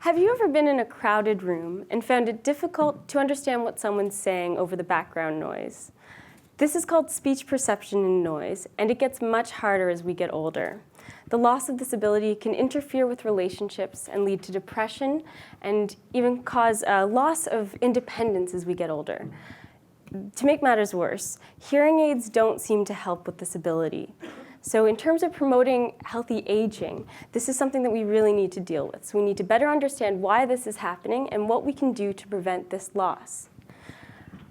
Have you ever been in a crowded room and found it difficult to understand what someone's saying over the background noise? This is called speech perception and noise, and it gets much harder as we get older. The loss of this ability can interfere with relationships and lead to depression and even cause a loss of independence as we get older. To make matters worse, hearing aids don't seem to help with this ability. So in terms of promoting healthy aging, this is something that we really need to deal with. So we need to better understand why this is happening and what we can do to prevent this loss.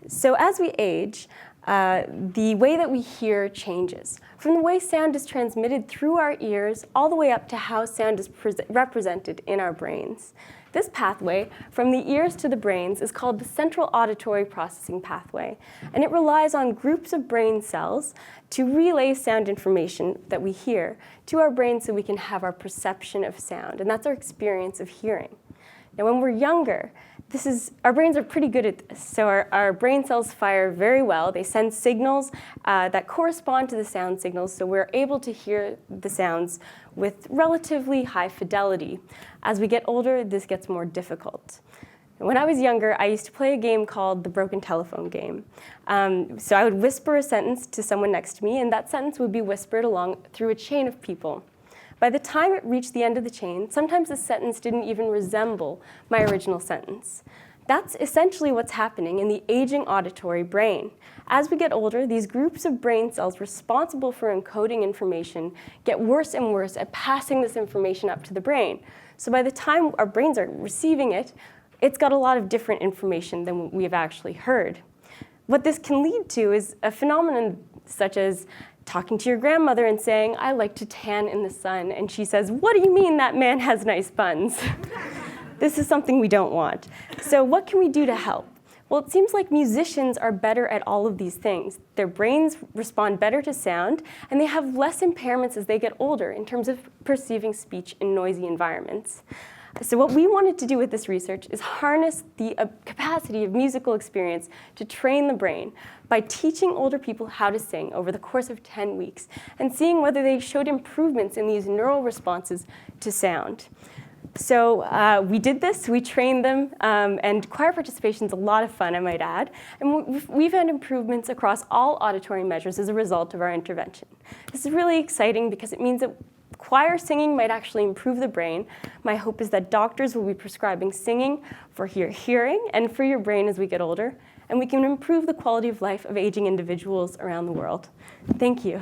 So as we age, the way that we hear changes. From the way sound is transmitted through our ears all the way up to how sound is represented in our brains. This pathway, from the ears to the brains, is called the central auditory processing pathway, and it relies on groups of brain cells to relay sound information that we hear to our brains so we can have our perception of sound, and that's our experience of hearing. Now, when we're younger, our brains are pretty good at this. So our brain cells fire very well. They send signals that correspond to the sound signals, so we're able to hear the sounds with relatively high fidelity. As we get older, this gets more difficult. When I was younger, I used to play a game called the broken telephone game. So I would whisper a sentence to someone next to me, and that sentence would be whispered along through a chain of people. By the time it reached the end of the chain, sometimes the sentence didn't even resemble my original sentence. That's essentially what's happening in the aging auditory brain. As we get older, these groups of brain cells responsible for encoding information get worse and worse at passing this information up to the brain. So by the time our brains are receiving it, it's got a lot of different information than we've actually heard. What this can lead to is a phenomenon such as talking to your grandmother and saying, "I like to tan in the sun," and she says, "What do you mean that man has nice buns?" This is something we don't want. So what can we do to help? Well, it seems like musicians are better at all of these things. Their brains respond better to sound, and they have less impairments as they get older in terms of perceiving speech in noisy environments. So what we wanted to do with this research is harness the capacity of musical experience to train the brain by teaching older people how to sing over the course of 10 weeks and seeing whether they showed improvements in these neural responses to sound. So we did this, we trained them, and choir participation is a lot of fun, I might add. And we've had improvements across all auditory measures as a result of our intervention. This is really exciting because it means that choir singing might actually improve the brain. My hope is that doctors will be prescribing singing for your hearing and for your brain as we get older, and we can improve the quality of life of aging individuals around the world. Thank you.